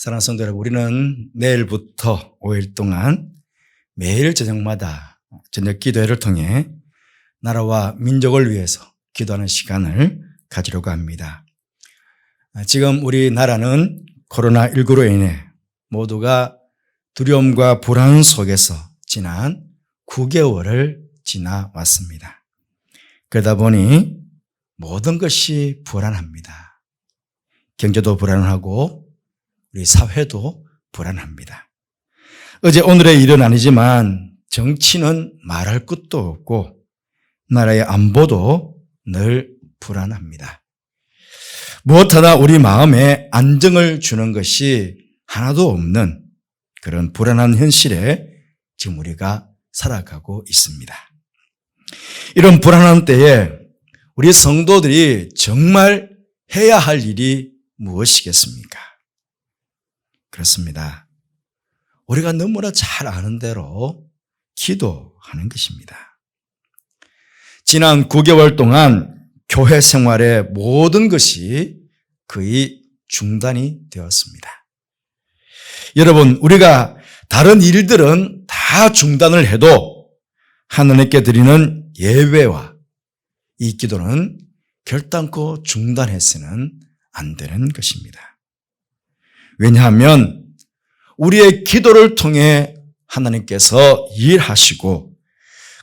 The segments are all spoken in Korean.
사랑하는 성도 여러분, 우리는 내일부터 5일 동안 매일 저녁마다 저녁 기도회를 통해 나라와 민족을 위해서 기도하는 시간을 가지려고 합니다. 지금 우리나라는 코로나19로 인해 모두가 두려움과 불안 속에서 지난 9개월을 지나왔습니다. 그러다 보니 모든 것이 불안합니다. 경제도 불안하고 우리 사회도 불안합니다. 어제 오늘의 일은 아니지만 정치는 말할 것도 없고 나라의 안보도 늘 불안합니다. 무엇 하나 우리 마음에 안정을 주는 것이 하나도 없는 그런 불안한 현실에 지금 우리가 살아가고 있습니다. 이런 불안한 때에 우리 성도들이 정말 해야 할 일이 무엇이겠습니까? 그렇습니다. 우리가 너무나 잘 아는 대로 기도하는 것입니다. 지난 9개월 동안 교회 생활의 모든 것이 거의 중단이 되었습니다. 여러분, 우리가 다른 일들은 다 중단을 해도 하나님께 드리는 예배와 이 기도는 결단코 중단해서는 안 되는 것입니다. 왜냐하면 우리의 기도를 통해 하나님께서 일하시고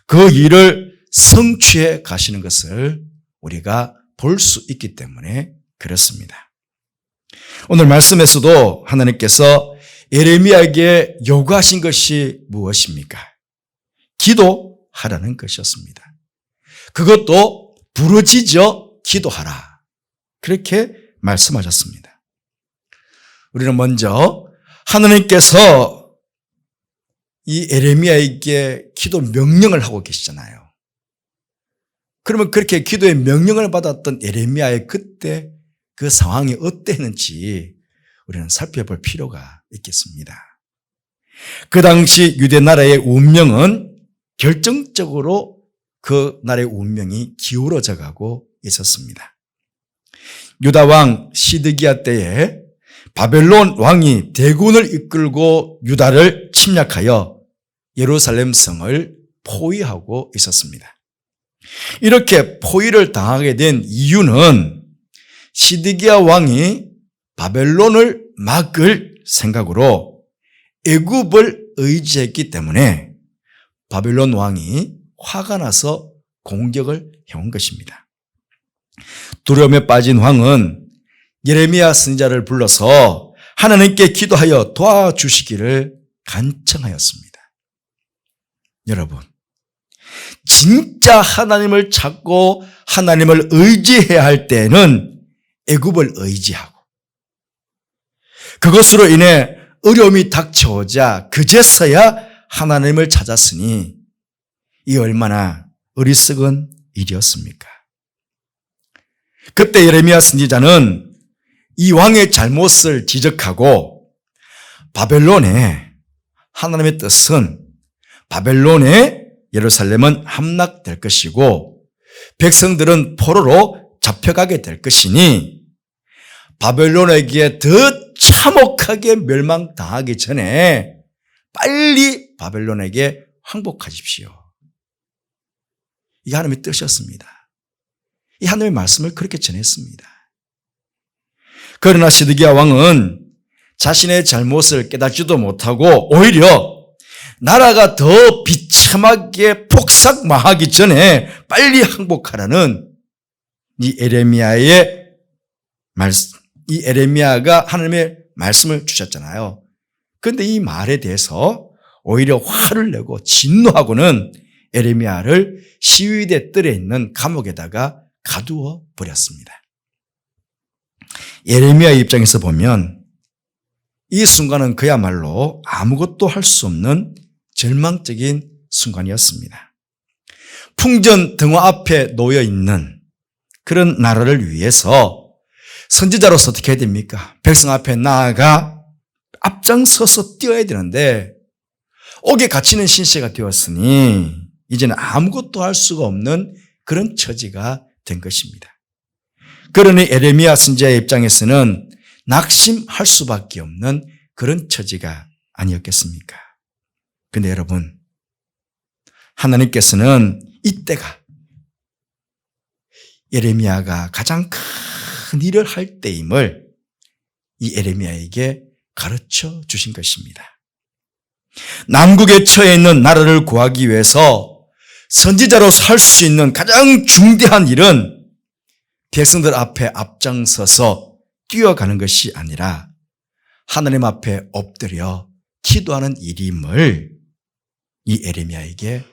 그 일을 성취해 가시는 것을 우리가 볼 수 있기 때문에 그렇습니다. 오늘 말씀에서도 하나님께서 예레미야에게 요구하신 것이 무엇입니까? 기도하라는 것이었습니다. 그것도 부르짖어 기도하라. 그렇게 말씀하셨습니다. 우리는 먼저 하나님께서 이 예레미야에게 기도 명령을 하고 계시잖아요. 그러면 그렇게 기도의 명령을 받았던 예레미야의 그때 그 상황이 어땠는지 우리는 살펴볼 필요가 있겠습니다. 그 당시 유대 나라의 운명은 결정적으로 그 나라의 운명이 기울어져 가고 있었습니다. 유다 왕 시드기야 때에 바벨론 왕이 대군을 이끌고 유다를 침략하여 예루살렘 성을 포위하고 있었습니다. 이렇게 포위를 당하게 된 이유는 시드기야 왕이 바벨론을 막을 생각으로 애굽을 의지했기 때문에 바벨론 왕이 화가 나서 공격을 해온 것입니다. 두려움에 빠진 왕은 예레미야 선지자를 불러서 하나님께 기도하여 도와주시기를 간청하였습니다. 여러분, 진짜 하나님을 찾고 하나님을 의지해야 할 때는 애굽을 의지하고 그것으로 인해 어려움이 닥쳐오자 그제서야 하나님을 찾았으니 이 얼마나 어리석은 일이었습니까? 그때 예레미야 선지자는 이 왕의 잘못을 지적하고 바벨론에 하나님의 뜻은 바벨론에 예루살렘은 함락될 것이고 백성들은 포로로 잡혀가게 될 것이니 바벨론에게 더 참혹하게 멸망당하기 전에 빨리 바벨론에게 항복하십시오. 이게 하나님의 뜻이었습니다. 이 하나님의 말씀을 그렇게 전했습니다. 그러나 시드기야 왕은 자신의 잘못을 깨닫지도 못하고 오히려 나라가 더 비참하게 폭삭망하기 전에 빨리 항복하라는 이 에레미야가 하나님의 말씀을 주셨잖아요. 그런데 이 말에 대해서 오히려 화를 내고 진노하고는 에레미야를 시위대 뜰에 있는 감옥에다가 가두어 버렸습니다. 예레미야의 입장에서 보면 이 순간은 그야말로 아무것도 할 수 없는 절망적인 순간이었습니다. 풍전등화 앞에 놓여 있는 그런 나라를 위해서 선지자로서 어떻게 해야 됩니까? 백성 앞에 나아가 앞장서서 뛰어야 되는데 옥에 갇히는 신세가 되었으니 이제는 아무것도 할 수가 없는 그런 처지가 된 것입니다. 그러니 에레미야 선지자의 입장에서는 낙심할 수밖에 없는 그런 처지가 아니었겠습니까? 근데 여러분, 하나님께서는 이때가 예레미야가 가장 큰 일을 할 때임을 이 예레미야에게 가르쳐 주신 것입니다. 남국에 처해 있는 나라를 구하기 위해서 선지자로 살 수 있는 가장 중대한 일은 백성들 앞에 앞장서서 뛰어가는 것이 아니라 하나님 앞에 엎드려 기도하는 일임을 이 예레미야에게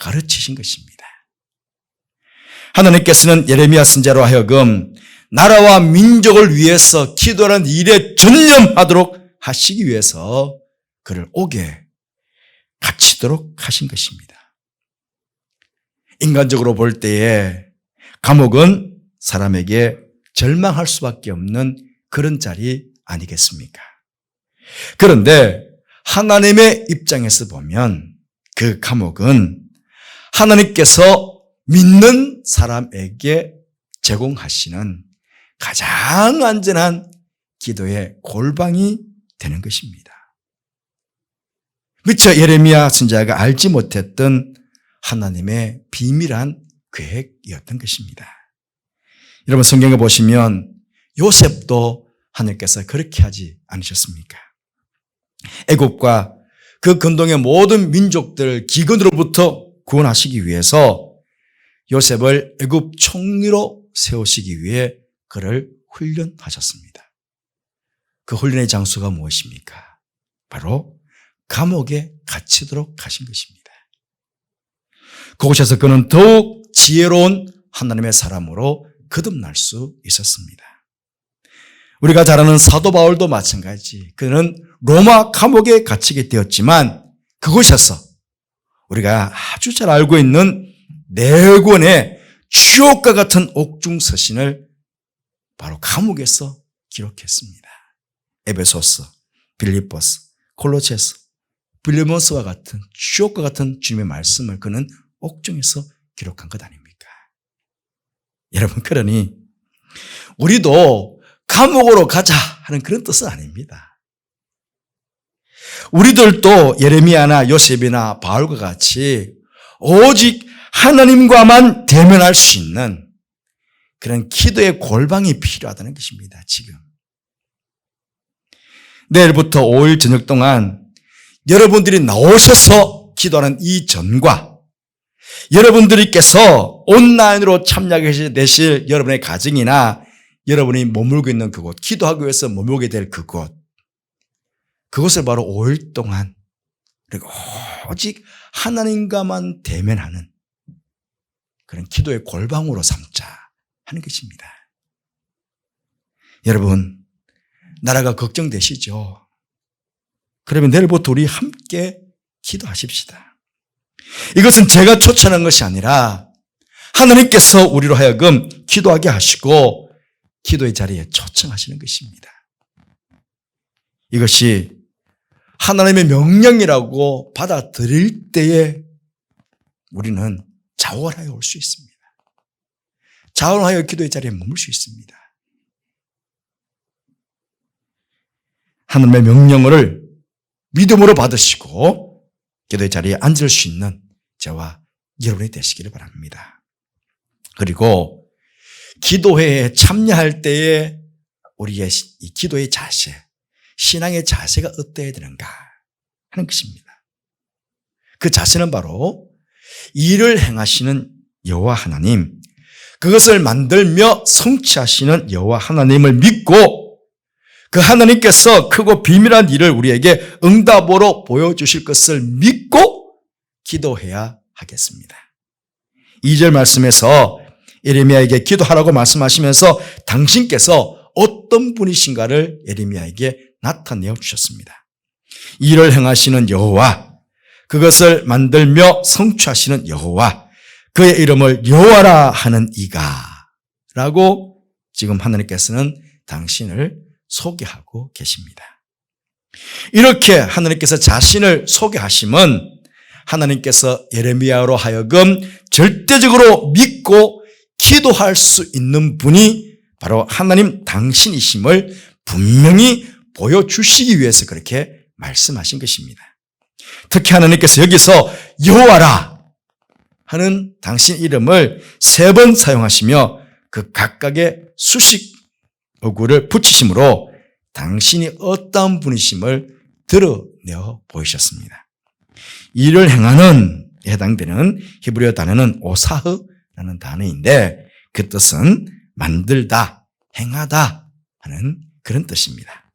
가르치신 것입니다. 하나님께서는 예레미야 선지자로 하여금 나라와 민족을 위해서 기도하는 일에 전념하도록 하시기 위해서 그를 옥에 갇히도록 하신 것입니다. 인간적으로 볼 때에 감옥은 사람에게 절망할 수밖에 없는 그런 자리 아니겠습니까? 그런데 하나님의 입장에서 보면 그 감옥은 하나님께서 믿는 사람에게 제공하시는 가장 안전한 기도의 골방이 되는 것입니다. 미처 예레미야 선지자가 알지 못했던 하나님의 비밀한 계획이었던 것입니다. 여러분 성경에 보시면 요셉도 하나님께서 그렇게 하지 않으셨습니까? 애굽과 그 근동의 모든 민족들 기근으로부터 구원하시기 위해서 요셉을 애굽 총리로 세우시기 위해 그를 훈련하셨습니다. 그 훈련의 장소가 무엇입니까? 바로 감옥에 갇히도록 하신 것입니다. 그곳에서 그는 더욱 지혜로운 하나님의 사람으로 거듭날 수 있었습니다. 우리가 잘 아는 사도 바울도 마찬가지. 그는 로마 감옥에 갇히게 되었지만 그곳에서 우리가 아주 잘 알고 있는 네 권의 주옥과 같은 옥중 서신을 바로 감옥에서 기록했습니다. 에베소서, 빌립보서, 콜로새서, 빌레몬서와 같은 주옥과 같은 주님의 말씀을 그는 옥중에서 기록한 것 아닙니까? 여러분, 그러니 우리도 감옥으로 가자 하는 그런 뜻은 아닙니다. 우리들도 예레미야나 요셉이나 바울과 같이 오직 하나님과만 대면할 수 있는 그런 기도의 골방이 필요하다는 것입니다. 지금 내일부터 5일 저녁 동안 여러분들이 나오셔서 기도하는 이 전과 여러분들께서 온라인으로 참여하게 되실 여러분의 가정이나 여러분이 머물고 있는 그곳, 기도하기 위해서 머물게 될 그곳, 그것을 바로 5일 동안 그리고 오직 하나님과만 대면하는 그런 기도의 골방으로 삼자 하는 것입니다. 여러분, 나라가 걱정되시죠? 그러면 내일부터 우리 함께 기도하십시다. 이것은 제가 초청한 것이 아니라 하나님께서 우리로 하여금 기도하게 하시고 기도의 자리에 초청하시는 것입니다. 이것이 하나님의 명령이라고 받아들일 때에 우리는 자원하여 올 수 있습니다. 자원하여 기도의 자리에 머물 수 있습니다. 하나님의 명령을 믿음으로 받으시고 기도의 자리에 앉을 수 있는 저와 여러분이 되시기를 바랍니다. 그리고 기도회에 참여할 때에 우리의 이 기도의 자세, 신앙의 자세가 어때야 되는가 하는 것입니다. 그 자세는 바로 일을 행하시는 여호와 하나님, 그것을 만들며 성취하시는 여호와 하나님을 믿고 그 하나님께서 크고 비밀한 일을 우리에게 응답으로 보여주실 것을 믿고 기도해야 하겠습니다. 2절 말씀에서 예레미야에게 기도하라고 말씀하시면서 당신께서 어떤 분이신가를 예레미야에게 나타내어 주셨습니다. 일을 행하시는 여호와, 그것을 만들며 성취하시는 여호와, 그의 이름을 여호와라 하는 이가 라고 지금 하나님께서는 당신을 소개하고 계십니다. 이렇게 하나님께서 자신을 소개하심은 하나님께서 예레미야로 하여금 절대적으로 믿고 기도할 수 있는 분이 바로 하나님 당신이심을 분명히 보여주시기 위해서 그렇게 말씀하신 것입니다. 특히 하나님께서 여기서 여호와라 하는 당신 이름을 3번 사용하시며 그 각각의 수식 어구를 붙이심으로 당신이 어떠한 분이심을 드러내어 보이셨습니다. 이를 행하는 해당되는 히브리어 단어는 오사흐라는 단어인데 그 뜻은 만들다, 행하다 하는 그런 뜻입니다.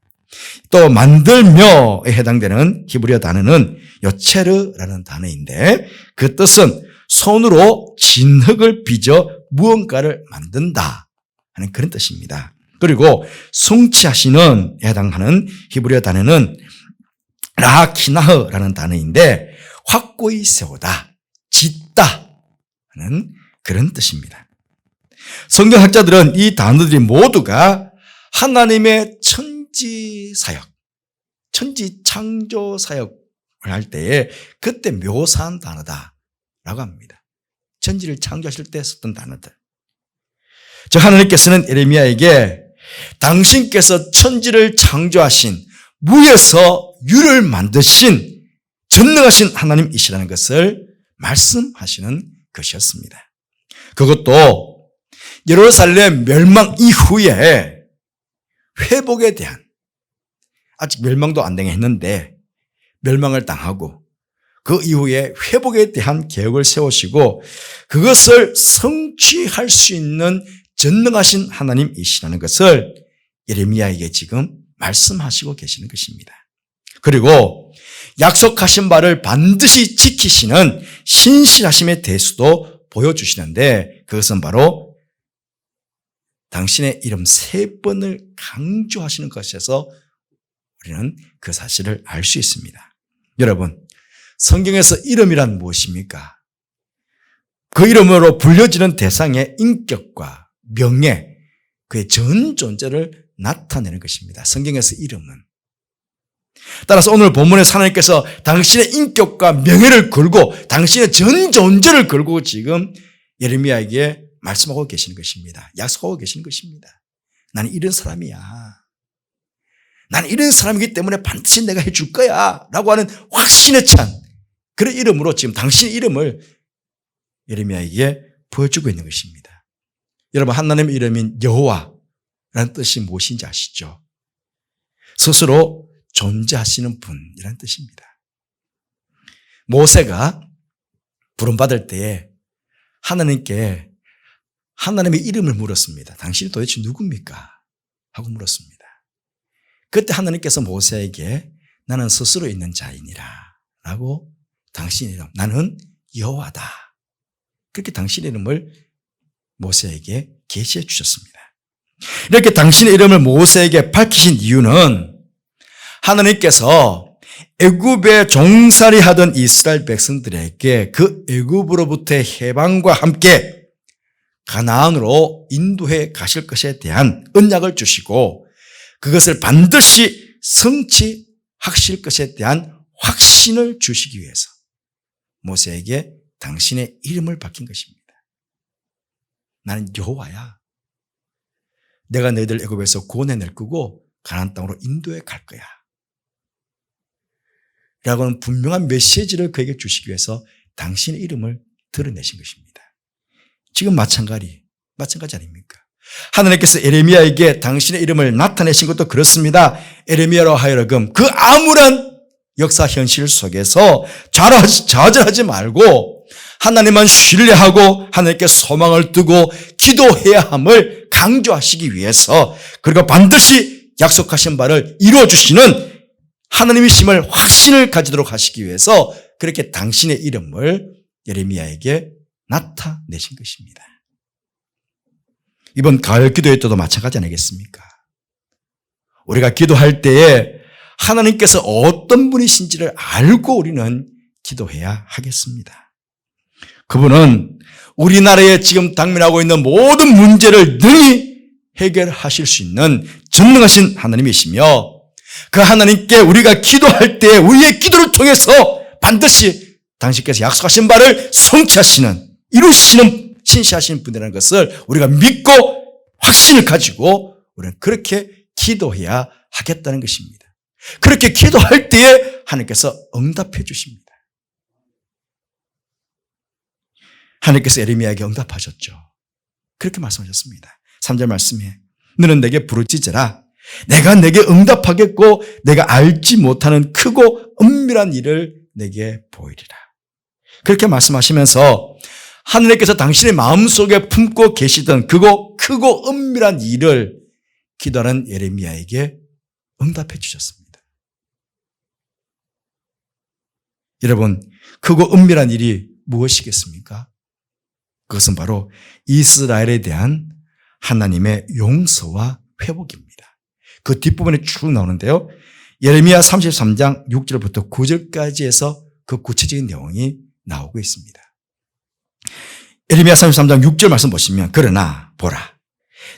또 만들며에 해당되는 히브리어 단어는 요체르라는 단어인데 그 뜻은 손으로 진흙을 빚어 무언가를 만든다 하는 그런 뜻입니다. 그리고 성취하시는 해당하는 히브리어 단어는 라키나흐라는 단어인데 확고히 세우다, 짓다 하는 그런 뜻입니다. 성경학자들은 이 단어들이 모두가 하나님의 천지 사역, 천지 창조 사역을 할 때에 그때 묘사한 단어다라고 합니다. 천지를 창조하실 때 썼던 단어들. 저 하나님께서는 예레미야에게 당신께서 천지를 창조하신 무에서 유를 만드신 전능하신 하나님이시라는 것을 말씀하시는 것이었습니다. 그것도 예루살렘 멸망 이후에 회복에 대한, 아직 멸망도 안 당했는데 멸망을 당하고 그 이후에 회복에 대한 계획을 세우시고 그것을 성취할 수 있는 전능하신 하나님이시라는 것을 예레미야에게 지금 말씀하시고 계시는 것입니다. 그리고 약속하신 바를 반드시 지키시는 신실하심의 대수도 보여주시는데 그것은 바로 당신의 이름 3번을 강조하시는 것에서 우리는 그 사실을 알 수 있습니다. 여러분, 성경에서 이름이란 무엇입니까? 그 이름으로 불려지는 대상의 인격과 명예, 그의 전 존재를 나타내는 것입니다. 성경에서 이름은. 따라서 오늘 본문에서 하나님께서 당신의 인격과 명예를 걸고 당신의 전 존재를 걸고 지금 예레미야에게 말씀하고 계시는 것입니다. 약속하고 계시는 것입니다. 나는 이런 사람이야. 나는 이런 사람이기 때문에 반드시 내가 해줄 거야 라고 하는 확신에 찬 그런 이름으로 지금 당신의 이름을 예레미야에게 보여주고 있는 것입니다. 여러분, 하나님의 이름인 여호와라는 뜻이 무엇인지 아시죠? 스스로 존재하시는 분이라는 뜻입니다. 모세가 부름받을 때에 하나님께 하나님의 이름을 물었습니다. 당신이 도대체 누굽니까? 하고 물었습니다. 그때 하나님께서 모세에게 나는 스스로 있는 자이니라 라고 당신의 이름, 나는 여호와다. 그렇게 당신의 이름을 모세에게 계시해 주셨습니다. 이렇게 당신의 이름을 모세에게 밝히신 이유는 하나님께서 애굽에 종살이 하던 이스라엘 백성들에게 그 애굽으로부터의 해방과 함께 가나안으로 인도해 가실 것에 대한 언약을 주시고 그것을 반드시 성취하실 것에 대한 확신을 주시기 위해서 모세에게 당신의 이름을 밝힌 것입니다. 나는 여호와야. 내가 너희들 애굽에서 구원해낼 거고 가나안 땅으로 인도해 갈 거야. 라고는 분명한 메시지를 그에게 주시기 위해서 당신의 이름을 드러내신 것입니다. 지금 마찬가지 아닙니까? 하나님께서 에레미야에게 당신의 이름을 나타내신 것도 그렇습니다. 에레미야로 하여금 그 아무런 역사 현실 속에서 좌절하지 말고 하나님만 신뢰하고 하나님께 소망을 두고 기도해야 함을 강조하시기 위해서 그리고 반드시 약속하신 바를 이루어주시는 하나님이심을 확신을 가지도록 하시기 위해서 그렇게 당신의 이름을 예레미야에게 나타내신 것입니다. 이번 가을 기도회 때도 마찬가지 아니겠습니까? 우리가 기도할 때에 하나님께서 어떤 분이신지를 알고 우리는 기도해야 하겠습니다. 그분은 우리나라에 지금 당면하고 있는 모든 문제를 능히 해결하실 수 있는 전능하신 하나님이시며 그 하나님께 우리가 기도할 때 우리의 기도를 통해서 반드시 당신께서 약속하신 바를 성취하시는, 이루시는 신실하신 분이라는 것을 우리가 믿고 확신을 가지고 우리는 그렇게 기도해야 하겠다는 것입니다. 그렇게 기도할 때에 하나님께서 응답해 주십니다. 하나님께서 예레미야에게 응답하셨죠. 그렇게 말씀하셨습니다. 3절 말씀에 너는 내게 부르짖으라. 내가 내게 응답하겠고 내가 알지 못하는 크고 은밀한 일을 내게 보이리라. 그렇게 말씀하시면서 하나님께서 당신의 마음속에 품고 계시던 크고 은밀한 일을 기도하는 예레미야에게 응답해 주셨습니다. 여러분, 크고 은밀한 일이 무엇이겠습니까? 그것은 바로 이스라엘에 대한 하나님의 용서와 회복입니다. 그 뒷부분에 쭉 나오는데요. 예레미야 33장 6절부터 9절까지 해서 그 구체적인 내용이 나오고 있습니다. 예레미야 33장 6절 말씀 보시면 그러나 보라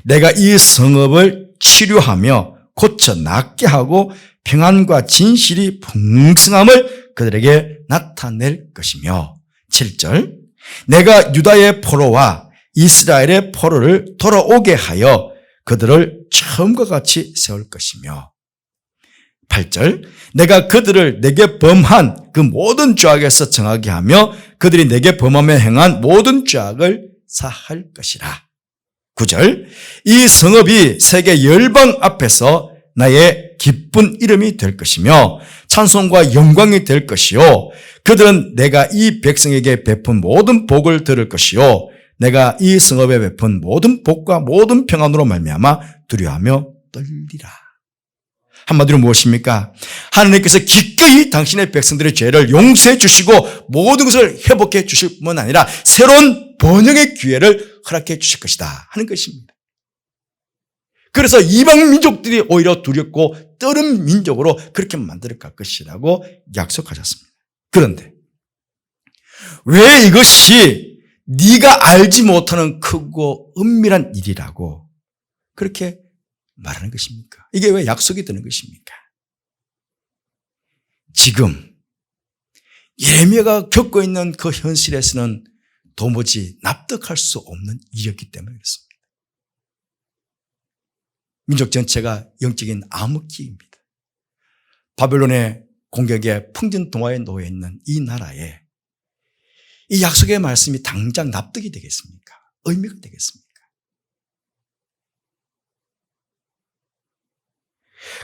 내가 이 성읍을 치료하며 고쳐 낫게 하고 평안과 진실이 풍성함을 그들에게 나타낼 것이며 7절 내가 유다의 포로와 이스라엘의 포로를 돌아오게 하여 그들을 처음과 같이 세울 것이며 8절 내가 그들을 내게 범한 그 모든 죄악에서 정하게 하며 그들이 내게 범하며 행한 모든 죄악을 사할 것이라. 9절 이 성읍이 세계 열방 앞에서 나의 기쁜 이름이 될 것이며 찬송과 영광이 될 것이요 그들은 내가 이 백성에게 베푼 모든 복을 들을 것이요 내가 이 성읍에 베푼 모든 복과 모든 평안으로 말미암아 두려워하며 떨리라. 한마디로 무엇입니까? 하나님께서 기꺼이 당신의 백성들의 죄를 용서해 주시고 모든 것을 회복해 주실 뿐만 아니라 새로운 번영의 기회를 허락해 주실 것이다 하는 것입니다. 그래서 이방 민족들이 오히려 두렵고 떠는 민족으로 그렇게 만들어 갈 것이라고 약속하셨습니다. 그런데 왜 이것이 네가 알지 못하는 크고 은밀한 일이라고 그렇게 말하는 것입니까? 이게 왜 약속이 되는 것입니까? 지금 예레미야가 겪고 있는 그 현실에서는 도무지 납득할 수 없는 일이었기 때문에 그렇습니다. 민족 전체가 영적인 암흑기입니다. 바벨론의 공격에 풍전등화에 놓여 있는 이 나라에 이 약속의 말씀이 당장 납득이 되겠습니까? 의미가 되겠습니까?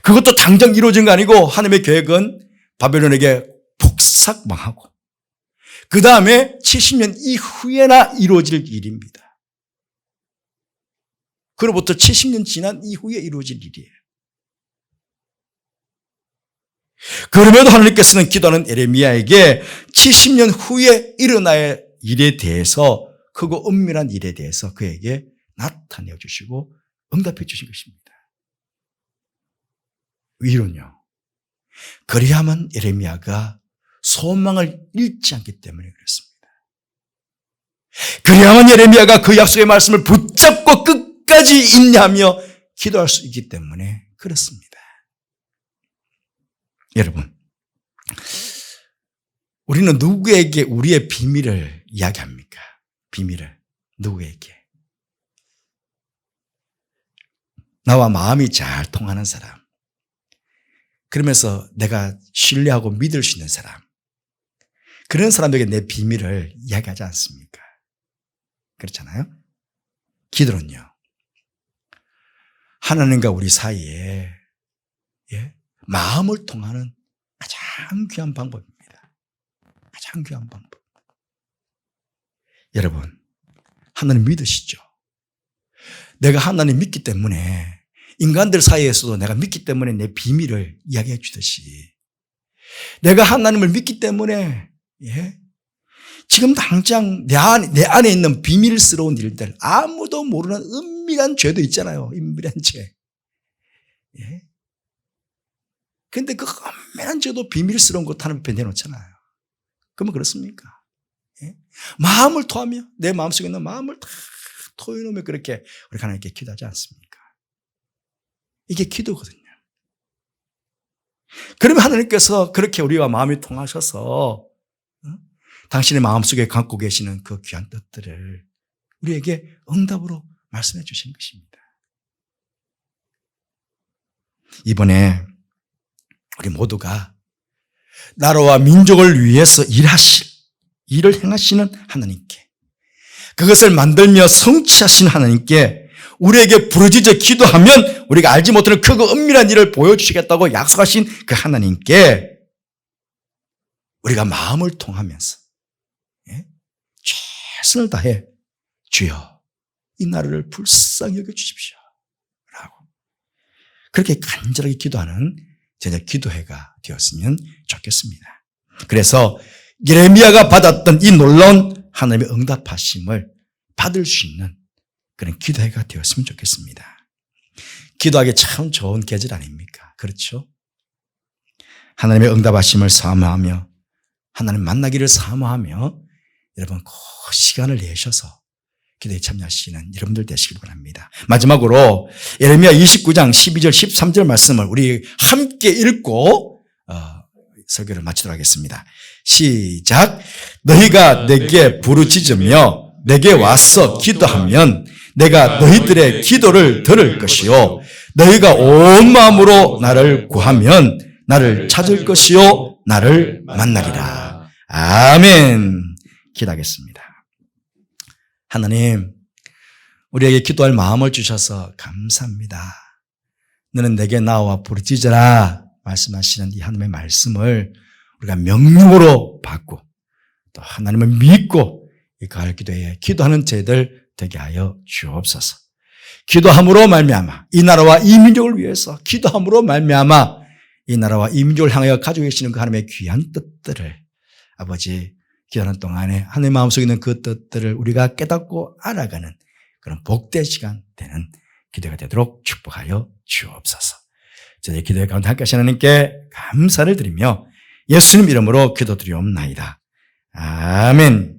그것도 당장 이루어진 거 아니고 하나님의 계획은 바벨론에게 폭삭 망하고 그 다음에 70년 이후에나 이루어질 일입니다. 그로부터 70년 지난 이후에 이루어질 일이에요. 그럼에도 하나님께서는 기도하는 예레미야에게 70년 후에 일어날 일에 대해서 크고 은밀한 일에 대해서 그에게 나타내 주시고 응답해 주신 것입니다. 위로는요. 그리하면 예레미야가 소망을 잃지 않기 때문에 그렇습니다. 그리하면 예레미야가 그 약속의 말씀을 붙잡고 끝까지 인내하며 기도할 수 있기 때문에 그렇습니다. 여러분, 우리는 누구에게 우리의 비밀을 이야기합니까? 비밀을 누구에게? 나와 마음이 잘 통하는 사람, 그러면서 내가 신뢰하고 믿을 수 있는 사람, 그런 사람에게 내 비밀을 이야기하지 않습니까? 그렇잖아요? 기도는요, 하나님과 우리 사이에 마음을 통하는 가장 귀한 방법입니다. 가장 귀한 방법. 여러분, 하나님 믿으시죠? 내가 하나님 믿기 때문에 인간들 사이에서도 내가 믿기 때문에 내 비밀을 이야기해 주듯이 내가 하나님을 믿기 때문에 지금 당장 내 안에 있는 비밀스러운 일들, 아무도 모르는 은밀한 죄도 있잖아요. 은밀한 죄. 그런데 그 은밀한 죄도 비밀스러운 것 하나님 앞에 내놓잖아요. 그러면 그렇습니까? 마음을 토하며 내 마음속에 있는 마음을 다 토해놓으며 그렇게 우리 하나님께 기도하지 않습니까? 이게 기도거든요. 그러면 하나님께서 그렇게 우리와 마음이 통하셔서 당신의 마음속에 갖고 계시는 그 귀한 뜻들을 우리에게 응답으로 말씀해 주신 것입니다. 이번에 우리 모두가 나라와 민족을 위해서 일을 행하시는 하나님께, 그것을 만들며 성취하시는 하나님께 우리에게 부르짖어 기도하면 우리가 알지 못하는 크고 은밀한 일을 보여주시겠다고 약속하신 그 하나님께 우리가 마음을 통하면서 최선을 다해 주여 이 나라를 불쌍히 여겨주십시오 라고 그렇게 간절하게 기도하는 저녁 기도회가 되었으면 좋겠습니다. 그래서 예레미야가 받았던 이 놀라운 하나님의 응답하심을 받을 수 있는 그런 기도회가 되었으면 좋겠습니다. 기도하기 참 좋은 계절 아닙니까? 그렇죠? 하나님의 응답하심을 사모하며 하나님 만나기를 사모하며 여러분 그 시간을 내셔서 기도에 참여하시는 여러분들 되시길 바랍니다. 마지막으로 예레미야 29장 12절 13절 말씀을 우리 함께 읽고 설교를 마치도록 하겠습니다. 시작. 너희가 내게 부르짖으며 내게 와서 기도하면 내가 너희들의 기도를 들을 것이요 너희가 온 마음으로 나를 구하면 나를 찾을 것이요 나를 만나리라. 아멘. 기도하겠습니다. 하나님, 우리에게 기도할 마음을 주셔서 감사합니다. 너는 내게 나와 부르짖으라 말씀하시는 이 하나님의 말씀을 우리가 명령으로 받고 또 하나님을 믿고 이 가을 기도에 기도하는 저희들 되게 하여 주옵소서. 기도함으로 말미암아 이 나라와 이 민족을 위해서 기도함으로 말미암아 이 나라와 이 민족을 향하여 가지고 계시는 그 하나님의 귀한 뜻들을 아버지 기도하는 동안에 하나님의 마음속에 있는 그 뜻들을 우리가 깨닫고 알아가는 그런 복된 시간 되는 기도가 되도록 축복하여 주옵소서. 저희 기도의 가운데 함께 하시는 하나님께 감사를 드리며 예수님 이름으로 기도드리옵나이다. 아멘.